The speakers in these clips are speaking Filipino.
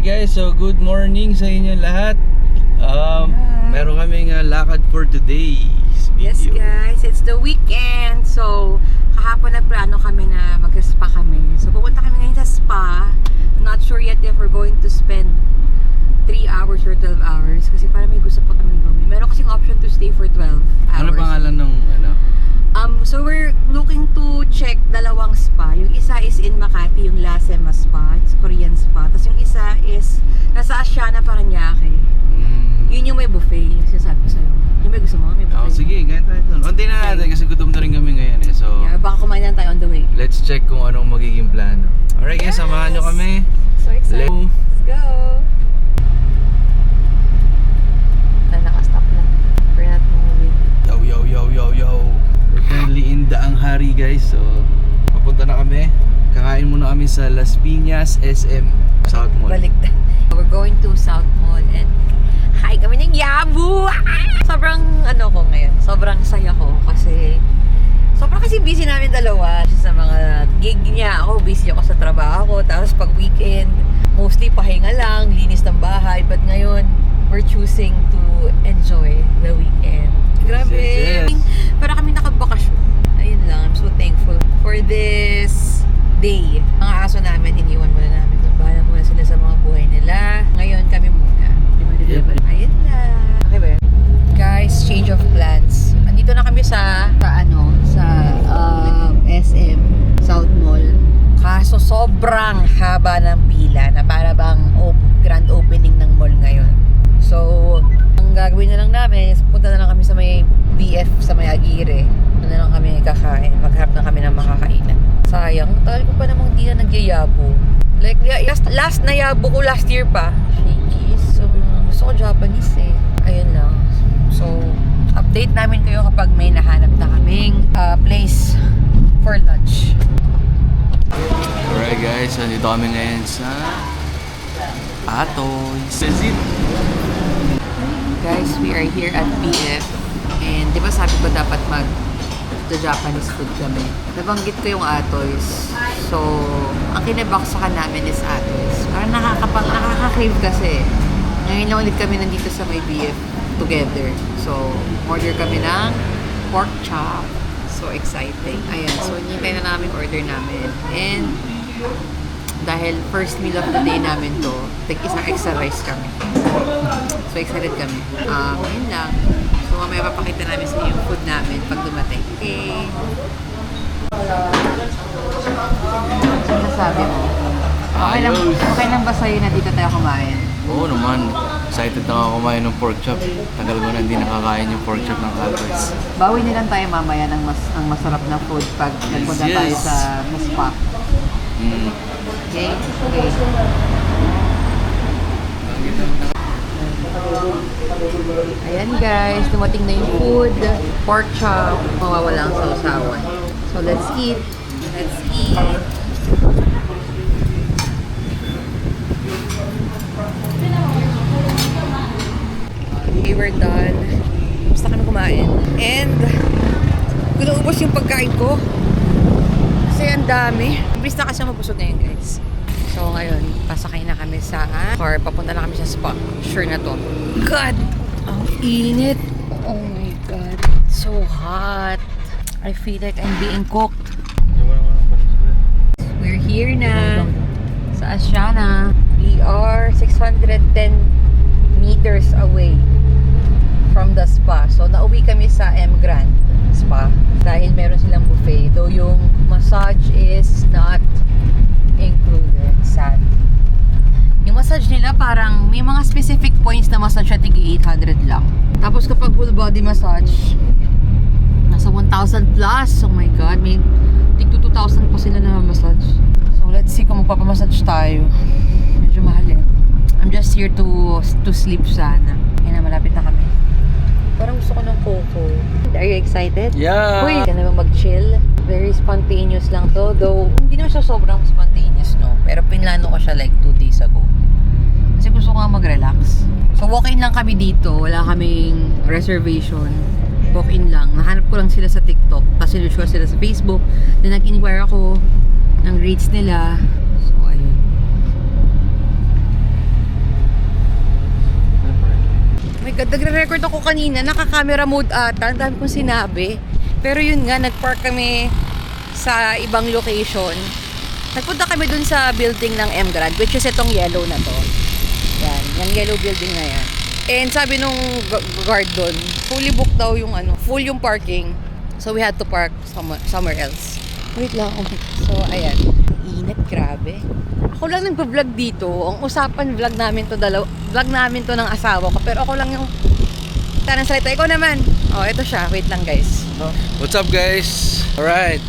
Alright guys, so good morning sa inyo lahat. Meron kaming lakad for today's video. Yes guys, it's the weekend. So, kahapon nagplano kami na mag-spa kami. So, pupunta kami ngayon sa spa. Not sure yet if we're going to spend 3 hours or 12 hours. Kasi parang may gusto pa kami gawin. Meron kasing option to stay for 12 hours. Ano pangalan ng ano? So we're looking to check dalawang spa. Yung isa is in Makati, yung Lasema Spa. It's Korean spa. Tapos yung isa is nasa Asiana, Paranaque. Yun yung may buffet. Yung sinasabi ko sa'yo. Yung may gusto mo, may buffet. Sige, ganyan tayo doon. Unti na natin kasi gutom na rin kami ngayon eh. So, yeah, baka kumain lang tayo on the way. let's check kung anong magiging plano. Alright guys, samahan nyo kami. So excited. Let's go! Naka-stop lang. We're not moving. Yo. We're currently in Daang Hari guys. So, papunta na kami. Kakain muna kami sa Las Piñas SM South Mall. Balik na. We're going to South Mall and hi kami ng Yabu! Sobrang ko ngayon. Sobrang saya ko kasi busy namin dalawa. Sa mga gig niya ako, busy ako sa trabaho ko. Tapos pag weekend, mostly pahinga lang, linis ng bahay. But ngayon, we're choosing to enjoy the weekend. Grabe! Yes. Para kami nakabakasyon. Ayun lang, I'm so thankful for this day. Mga aso namin, iniwan muna namin. Bahala muna sila sa mga buhay nila. Ngayon kami muna. Yep. Ayun na. Okay ba? Guys, change of plans. Andito na kami sa SM South Mall. Kaso sobrang haba ng pila na para bang grand opening ng mall ngayon. So, ang gagawin na lang namin is punta na lang kami sa may BF sa may Aguirre. Doon na lang kami kakain. Magharap na kami ng makakainan. Sayang, tagal ko pa namang di na nagyayabo. Like, last na yabo ko last year pa. Shakey's. So, gusto ko Japanese eh. Ayun lang. So, update namin kayo kapag may nahanap na kaming place for lunch. Alright guys, so dito kami ngayon sa Atoys. Is it? Guys, we are here at BF. And di ba sabi ko dapat Japanese food kami. Nabanggit ko yung Atoys. So, ang kinabaksakan namin is Atoys. Parang nakaka-crave kasi. Ngayon lang ulit kami nandito sa may BF together. So, order kami ng pork chop. So exciting. Ayan, so hinihintay na namin order namin. And dahil first meal of the day namin to, isang extra rice kami. So excited kami. Yun lang. So mamaya papakita namin sa inyo yung food namin pag dumating. Okay. Ano sabi mo? Okay lang ba sa'yo na dito tayo kumain? Oo naman. Excited na ako kumain ng pork chop. Tagal ko na hindi nakakain yung pork chop ng Atoys. Bawi nilang tayo mamaya ng masarap na food pag nagpunta tayo sa spa. Okay? Okay. Ayan guys, dumating na yung food. Pork chop. Mawawala ang sausawan. So let's eat. Let's eat. Okay, we're done. Basta kami kumain. And kung naubos yung pagkain ko kasi ang dami. Bilis na kasi mabusog ngayon guys. So ngayon, pasakay na kami sa car. Papunta na kami sa spa. Sure na to. God! Ang init! Oh my God. So hot. I feel like I'm being cooked. We're here na sa Asiana. We are 610 meters away from the spa. So, nauwi kami sa M Grand Spa dahil meron silang buffet. Though yung massage is not included. Sad. Yung massage nila parang may mga specific points na massage na tigi 800 lang. Tapos kapag full body massage, nasa 1,000 plus. Oh my God. May tig 2,000 pa sila na massage. So, let's see kung magpapamassage tayo. Medyo mahal eh. I'm just here to sleep sana. Ayun na, malapit na kami. Parang gusto ko ng coco. Are you excited? Yeah! Uy, ka naman mag-chill. Very spontaneous lang to. Though, hindi naman siya sobrang spontaneous, no? Pero pinlano ko siya like 2 days ago. Kasi gusto ko nga mag-relax. So, walk-in lang kami dito. Wala kaming reservation. Walk-in lang. Nahanap ko lang sila sa TikTok. Tapos sinush ko sila sa Facebook. Then, nag-inquire ako ng rates nila. So, ayun. My God, nagre-record ako kanina. Naka-camera mode ata. Ang dami kong sinabi. Pero yun nga, nag-park kami sa ibang location. Nagpunta kami dun sa building ng M Grand, which is itong yellow na to. Yan, yung yellow building na yan. And sabi nung guard dun, fully booked daw yung full yung parking. So we had to park somewhere else. Wait lang. So ayan, init, grabe. Ako lang nagpa-vlog dito. Ang usapan vlog namin to ng asawa ko. Pero ako lang yung tanang salita. Ikaw naman. Oh, ito siya. Wait lang, guys. What's up, guys? Alright.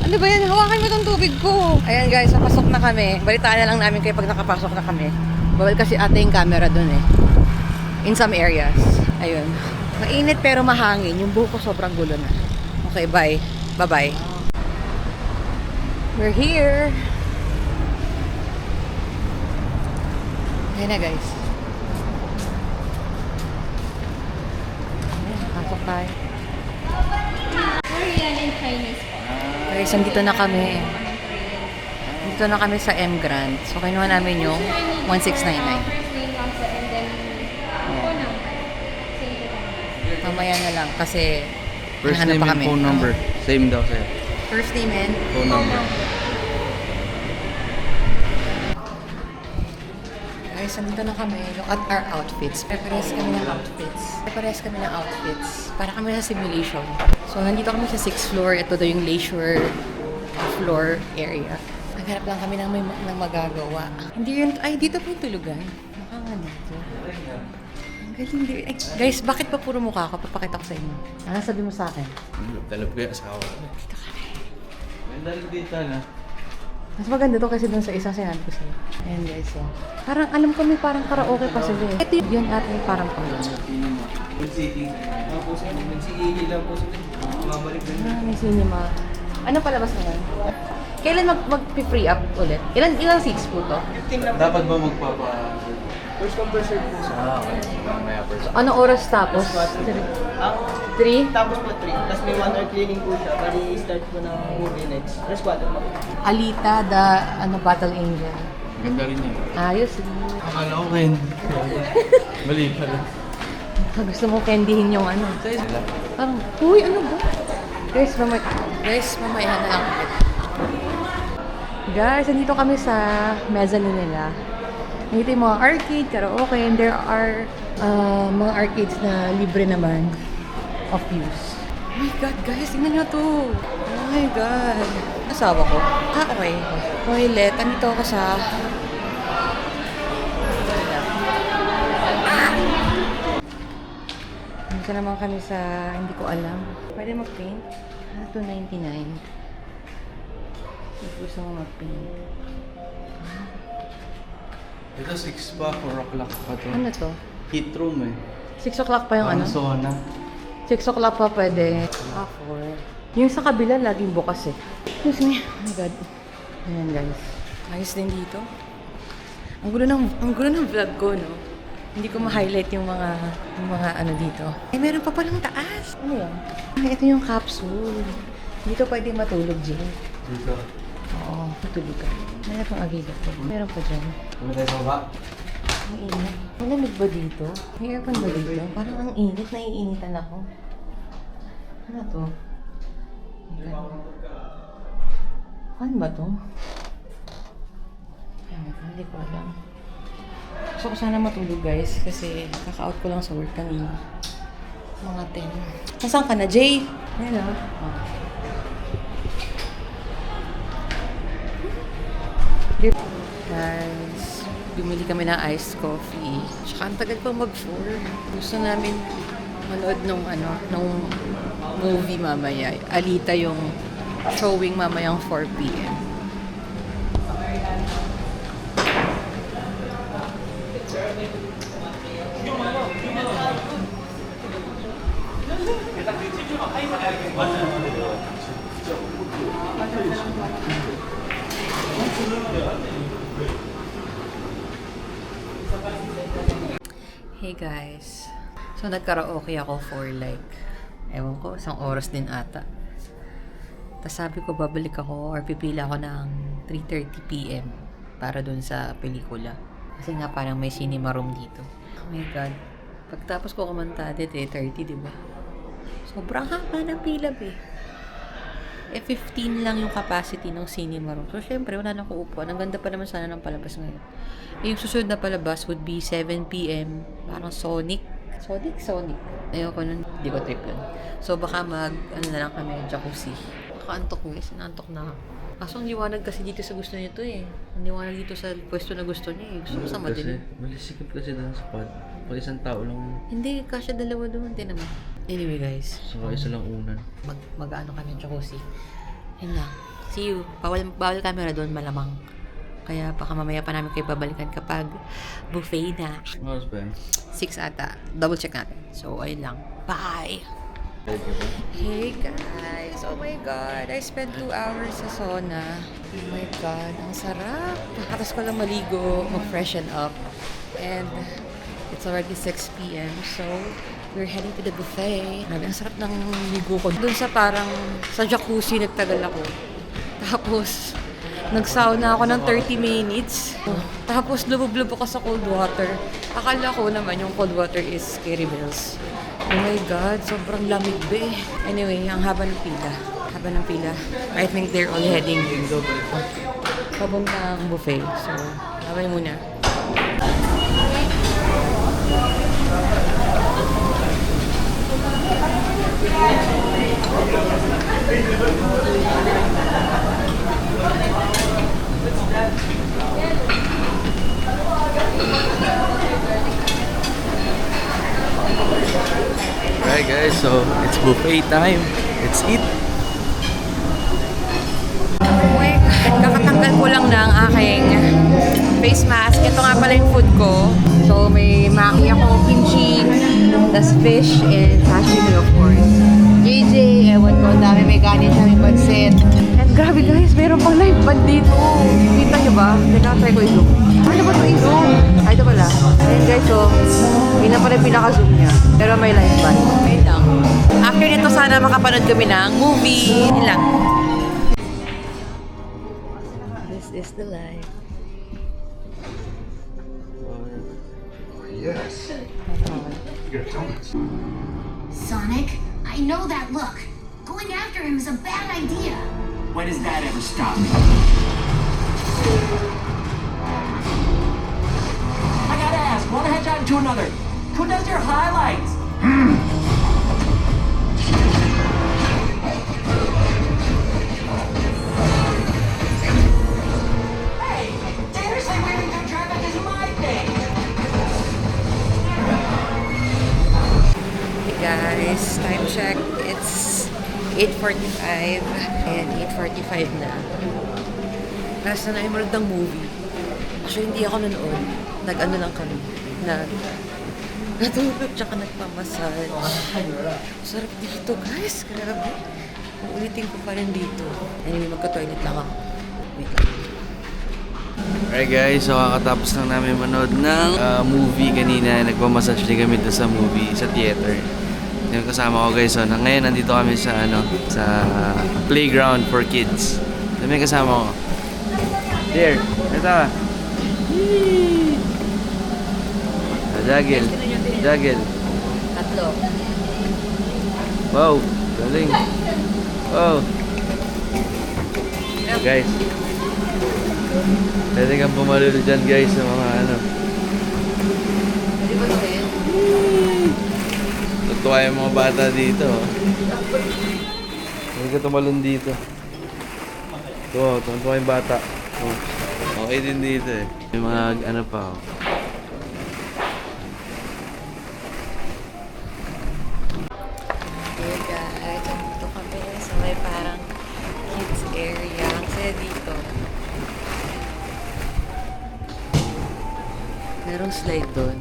Ano ba yan? Hawakan mo tong tubig ko. Ayan, guys. Napasok na kami. Balitaan na lang namin kayo pag nakapasok na kami. Bawal kasi ate yung camera dun eh. In some areas. Ayun. Mainit pero mahangin. Yung buhok ko sobrang gulo na. Okay, bye. Bye-bye. We're here. Ayan na, guys. Ayan, pasok tayo. Korean and Chinese po. Guys, andito na kami. Dito na kami sa M Grand. So, kinuha namin yung 1699. First name lang po and then phone number. Same po. Mamaya na lang kasi First hinahanap name pa and kami. phone number. Same daw sa'yo. First name and Phone number. guys, andito na kami. Look at our outfits. Prepares kami ng outfits. Para kami sa simulation. So, nandito kami sa 6th floor. Ito daw yung leisure floor area. Naghanap lang kami ng magagawa. Hindi yun, ay, dito po yung tulugan. Mukha nga dito. Ang galing din. Ay, guys, bakit pa puro mukha ko? Papakita ko sa inyo. Ano sabi mo sa akin? Talab ko yung asawa. Dito kami. Ganda rin dito na. Mas maganda to kasi dun sa isang sinabi ko sa'yo. Ayan guys, oh. Parang alam ko may parang karaoke pa sila eh. Ito yun at may parang pangalaman. Mag-sitting. Mag-sitting lang po sila. Mabalik din. May cinema. Ano palabas naman? Kailan mag-free up ulit? Ilang seats po to? Dapat ba magpapa... First come first serve po sa... okay. Mamaya first. Anong oras tapos? 3? Tapos po 3. Tapos may 1 hour cleaning po siya. Bali start po ng movie next. Alas 4 po. Alita, the Battle Angel. Ganda rin yun. Ayos. Akala ko kayo. Mali pala. Gusto mo candyhin yung ano. Parang, uy, ano ba? Guys, mamaya na lang. Guys, nandito kami sa mezzanine nila. Nandito yung mga arcade, karaoke, and there are mga arcades na libre naman of use. Oh my God, guys, tingnan nyo to. Oh my God. Asawa ko. Okay. Toilet. Nandito ako sa... Nandito naman kami sa... Hindi ko alam. Pwede mag-paint? $2.99. Gusto mo mag-paint. Ito 6 pa, 4 o'clock pa to. Ano to? Heat room eh. 6 o'clock pa yung ano? Ang sauna. 6 o'clock pa pwede. 4. Yung sa kabila, laging bukas eh. Excuse me. Oh my God. Ayan guys. Ayos din dito. Ang gulo ng vlog ko, no? Hindi ko ma-highlight yung mga ano dito. Eh, meron pa palang taas. Ano yan? Ay, ito yung capsule. Dito pwede matulog, Jill. Dito. Oo, matulog ka. Meron pang agila ko. Meron pa dyan. Kung tayo sa baba. Ang init. Malamig ba dito? May aircon ba dito? Parang ang init. Naiinitan ako. Ano to? Ano ba to? Hindi ko alam. Gusto ko sana matulog guys kasi kaka-out ko lang sa work kanina. Mga 10. Nasaan ka na, Jay? Hello. Oh. Guys, bumili kami ng iced coffee. Tsaka ang tagal pa mag-4. Gusto namin manood nung movie mamaya. Alita yung showing mamayang 4 p.m. Hey guys. So nagkaraoke ako for like, ewan ko, isang oras din ata. Tapos sabi ko babalik ako or pipila ako ng 3:30 p.m. para dun sa pelikula. Kasi nga parang may cinema room dito. Oh my God. Pagtapos ko kumanta, 3:30, di ba? Sobrang haba ng pila, eh. 15 lang yung capacity ng cinema room. So, syempre, wala na ko upuan. Ang ganda pa naman sana ng palabas ngayon. Yung susunod na palabas would be 7 p.m. Parang Sonic. Ayoko nun. Hindi ko trip yun. So, baka na lang kami, jacuzzi. Nakaantok guys. Naantok na ako. Kaso ang liwanag kasi dito sa gusto niya to eh. Ang liwanag dito sa pwesto na gusto niya eh. Gusto ko sa madilim. Malisikip kasi doon sa pod. Pag isang tao lang. Hindi, kasya dalawa doon. Hindi naman. Anyway guys. So, isa lang unan. Mag-ano kami, jacuzzi. Yun lang. See you. Bawal camera doon, malamang. Kaya baka mamaya pa namin kayo babalikan kapag buffet na. Mas ba? 6 ata. Double check natin. So, ayun lang. Bye! Hey guys! Oh my God! I spent 2 hours sa sauna. Oh my God! Ang sarap! Tapos ko lang maligo, mag-freshen up. And it's already 6 p.m. So, we're heading to the buffet. Ang sarap ng ligo ko. Doon sa parang, sa jacuzzi nagtagal ako. Tapos, nagsauna ako ng 30 minutes. Tapos, lubog-lubog ako sa cold water. Akala ko naman yung cold water is Scary Bells. Oh my God, sobrang lamig be. Anyway, ang haba ng pila. I think they're all heading papuntang buffet. So, habay muna. Alright guys, so it's buffet time. Let's eat. Uy, kakatanggal ko lang ng aking face mask. Ito nga pala yung food ko. So, may maki ako, kimchi, tas fish, and sashimi of course. JJ, ewan ko, dami may kanin siya, may pansit. And grabe guys, meron pang live band dito. Kita nyo ba? Teka, try ko ito. Ano ba ito ito? Ito pala. Ayan guys, so, yun na pala yung pinaka-zoom niya. Pero may live band. Wait lang. After nito, sana makapanood kami ng movie. Yun lang. This is the life. Yes. You got donuts. Sonic, I know that look. Going after him is a bad idea. When does that ever stop? I gotta ask, one hedgehog to another. Who does your highlights? Hey, dangerously waving through traffic is my thing. Hey guys, time check. It's 8:45 and 8:45 na. Nasa na yung ng movie. Actually, hindi ako nanood. Nag-ano lang kami. Natulog tsaka nagpamassage. Sarap dito guys. Grabe. Uulitin ko pa rin dito. Anyway, magka-toilet lang ako. Wait lang. Alright guys, so kakatapos lang namin manood ng movie kanina. Nagpamassage din kami doon sa movie, sa theater. Yung kasama ko guys, so ngayon nandito kami sa sa playground for kids. So may kasama ko. There, ito ka. Jagel. Tatlo. Wow, galing. Wow. Guys. Pwede kang pumalul dyan guys sa mga Pwede ba ito yun? Tutuwa yung mga bata dito. Pwede ka tumalun dito. Tuwa yung bata. Okay din dito eh. May mga pa oh. Hey guys, dito kami sa may parang kids area. Kasi dito, merong slide doon.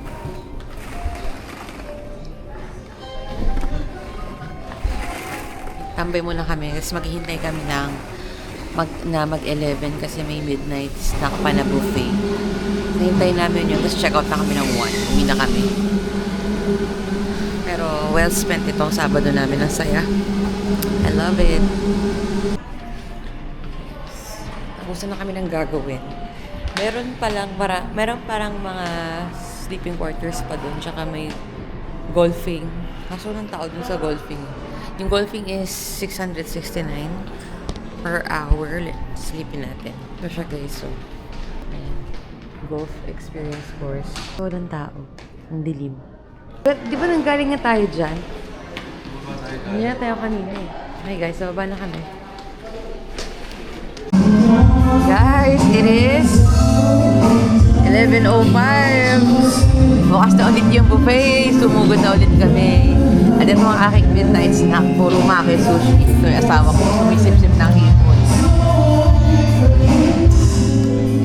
Tambay muna kami kasi maghihintay kami ng mag-11 kasi may midnight snack pa na buffet. Nahintay namin yun, tapos check out na kami ng 1. Uwi na kami. Pero well spent itong Sabado namin. Ang saya. I love it. Tapusan na kami ng gagawin. Meron parang mga sleeping quarters pa doon. Tsaka may golfing. Kaso ng tao dun sa golfing. Yung golfing is 669 per hour. Sleepin natin. Ito siya guys. So, ayan. Golf experience course. So, ng tao. Ang dilim. But, di ba nanggaling nga tayo dyan? Hindi na tayo kanina eh. Hey guys, so baba na kami. Guys, it is 11:05. Bukas na ulit yung buffet. Sumugod na ulit kami. At ito ang aking midnight snack. Puro maki sushi. Ito yung asawa ko. Sumisip-sip ng hipon.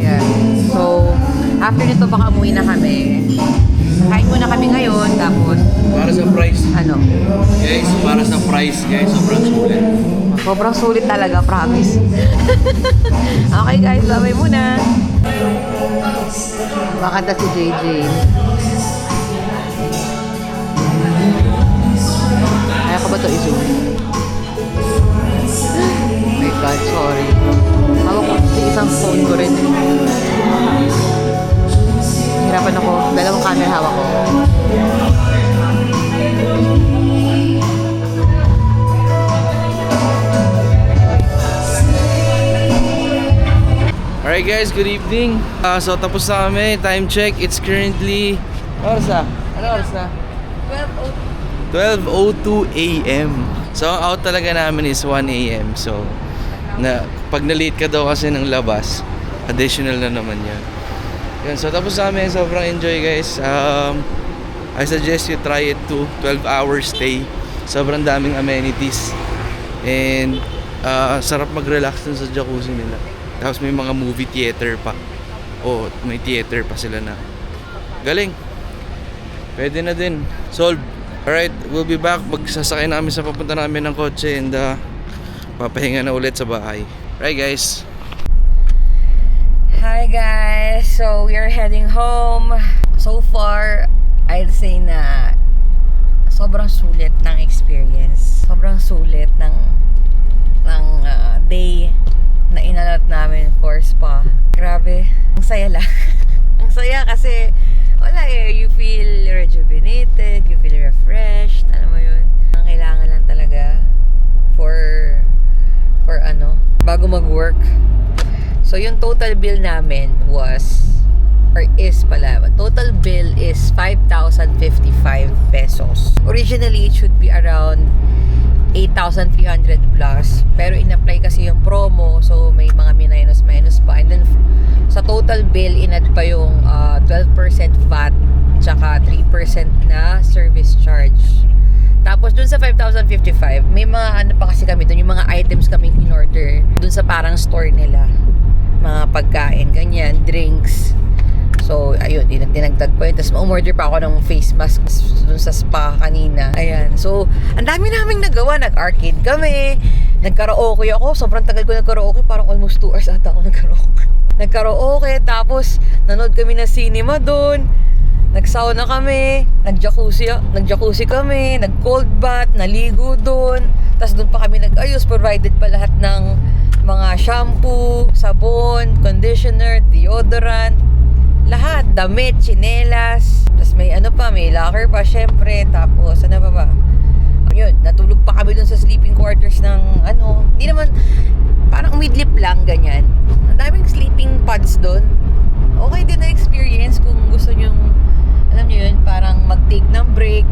Yeah. So, after nito baka umuwi na kami. Kain muna kami ngayon. Tapos, Para sa price. ano? Guys, para sa price, guys, sobrang sulit. Sobrang sulit talaga, promise. Okay guys, bye-bye muna. Makanta si JJ. Kaya ko ba ito i-zoom? Oh my God, sorry. Hawak ko sa isang phone ko rin. Hirapan ako. Dalawang camera hawak ko. Alright guys, good evening. So tapos na kami, time check. It's currently, oras na? Ano oras na? 12:02 AM. So ang out talaga namin is 1 AM. So pag na-late ka daw kasi ng labas, additional na naman yan. Yun, so tapos na kami, sobrang enjoy guys. I suggest you try it too. 12-hour stay. Sobrang daming amenities. And sarap mag-relax dun sa jacuzzi nila. Tapos may mga movie theater pa. May theater pa sila na. Galing. Pwede na din. Solved. Alright, we'll be back. Magsasakay na kami sa papunta namin ng kotse and papahinga na ulit sa bahay. Right guys. Hi guys! So, we are heading home. So far, I'd say na sobrang sulit ng experience. Sobrang sulit ng day na inalat namin for spa. Grabe. Ang saya lang. Ang saya kasi wala eh. You feel rejuvenated. You feel refreshed. Alam mo yun. Ang kailangan lang talaga for bago mag-work. So, yung total bill namin total bill is 5,055 pesos. Originally, it should be around 8,300 plus. Pero in-apply kasi yung promo, so may mga minus pa. And then, sa total bill, in-add pa yung 12% VAT, tsaka 3% na service charge. Tapos dun sa 5,055, may mga pa kasi kami dun, yung mga items kaming in-order dun sa parang store nila. Mga pagkain, ganyan, drinks. So, ayun, dinagdag pa yun. Tapos ma-order pa ako ng face mask dun sa spa kanina. Ayan. So, ang dami naming nagawa. Nag-arcade kami. Nag-karaoke ako. Sobrang tagal ko nag-karaoke. Parang almost 2 hours ata ako nag-karaoke. Nag-karaoke. Tapos, nanood kami ng cinema dun. Nag-sauna kami. Nag-jacuzzi kami. Nag-cold bath. Naligo dun. Tapos dun pa kami nag-ayos. Provided pa lahat ng mga shampoo, sabon, conditioner, deodorant. Lahat, damit, tsinelas, tapos may may locker pa syempre, tapos ano pa ba? Yun, natulog pa kami dun sa sleeping quarters ng hindi naman, parang midlip lang, ganyan. Ang daming sleeping pods dun. Okay din na experience kung gusto nyong, alam nyo yun, parang mag-take ng break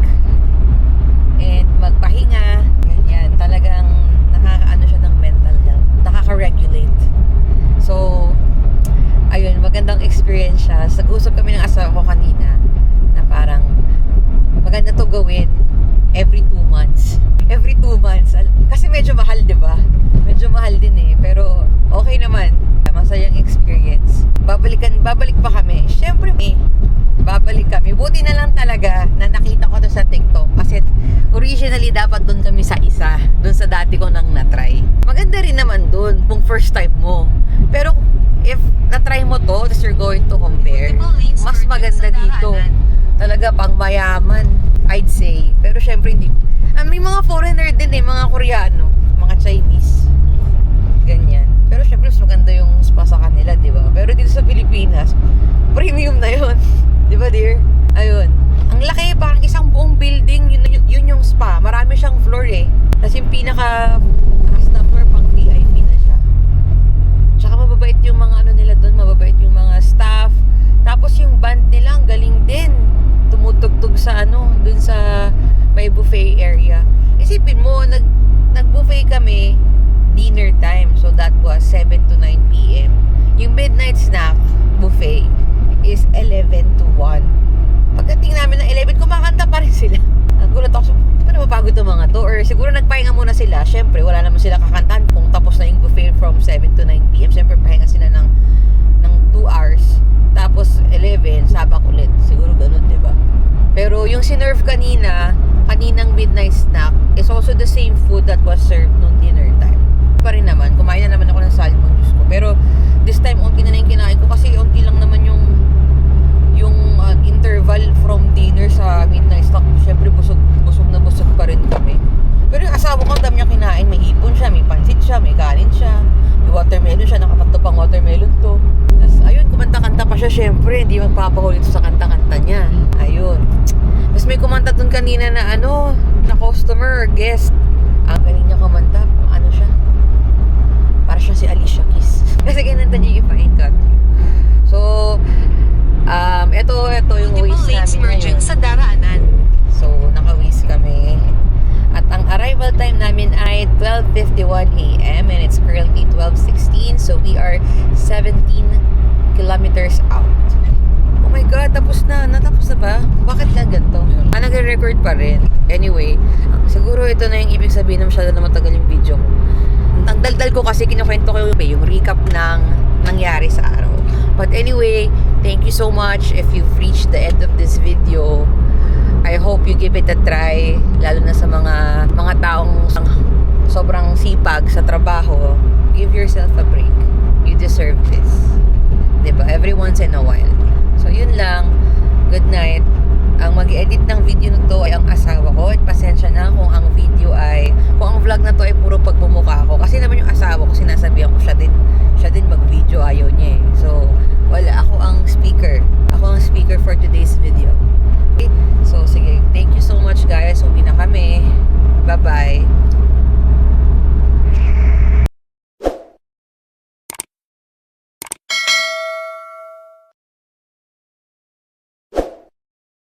and magpahinga, ganyan. Talagang nakakaano siya ng mental health, nakaka-regulate. So, ayun, magandang experience siya. Nag-usap kami ng asawa ko kanina na parang maganda to gawin every 2 months. Every 2 months. Kasi medyo mahal, di ba? Medyo mahal din eh. Pero okay naman. Masayang experience. Babalik pa kami. Siyempre, babalik kami. Buti na lang talaga na nakita ko to sa TikTok. Kasi originally dapat doon kami sa isa. Doon sa dati ko nang na-try. Maganda rin naman doon kung first time mo. Pero if na-try mo to, tapos you're going to compare, mas maganda dito. Talaga pang mayaman, I'd say. Pero syempre hindi. May mga foreigner din eh, mga Koreano, mga Chinese. Ganyan. Pero syempre mas maganda yung spa sa kanila, di ba? Pero dito sa Pilipinas, premium na yun. Di ba, dear? Ayun. Ang laki, parang isang buong building. taas na floor, pang VIP na siya. Tsaka mababait yung mga ano nila doon, mababait yung mga staff. Tapos yung band nila, ang galing din. Tumutugtog sa ano, doon sa may buffet area. Isipin mo, nag-buffet kami, dinner time. So that was 7 to 9 p.m. Yung midnight snack buffet is 11 to 1. Pagdating namin ng 11, kumakanta pa rin sila. Nagulat ako, di ba napapagod itong mga to? Or siguro nagpahinga muna sila. Siyempre, wala naman sila kakantahan kung tapos na yung buffet from 7 to 9 p.m. Siyempre, pahinga sila ng 2 hours. Tapos 11, sabak ulit. Siguro ganun, di ba? Pero yung sinerve kaninang midnight snack is also the same food that was served nung dinner time. Pa rin naman, kumain na naman ako ng salmon juice ko. Pero this time, unti na yung kinain ko kasi unti lang naman yung interval from dinner sa midnight snack. Siyempre, busog na busog pa rin kami. Pero yung asawa ko, ang dami niya kinain. May hipon siya, may pansit siya, may kanin siya, may watermelon siya, nakatatlo pang watermelon to. Tapos, ayun, kumanta-kanta pa siya, syempre, hindi magpapahuli ito sa kanta-kanta niya. Ayun. Tapos may kumanta dun kanina na na customer or guest. Ang galing niya kumanta. Ano siya? Para siya si Alicia Keys. Kasi kinanta niya yung If I Ain't Got You. So, ito yung ways namin ngayon. sa daraanan. So, naka-ways kami. At ang arrival time namin ay 12:51 a.m. and it's currently 12:16. So, we are 17 kilometers out. Oh my God, tapos na. Natapos na ba? Bakit na ganito? Nagre-record pa rin. Anyway, siguro ito na yung ibig sabihin na masyado na matagal yung video ko. Ang daldal ko kasi kinukwento ko yung recap ng nangyari sa araw. But anyway, thank you so much if you've reached the end of this video. I hope you give it a try, lalo na sa mga taong sobrang sipag sa trabaho. Give yourself a break. You deserve this. Diba? Every once in a while. So, yun lang. Good night. Ang mag-edit ng video na to ay ang asawa ko. At pasensya na kung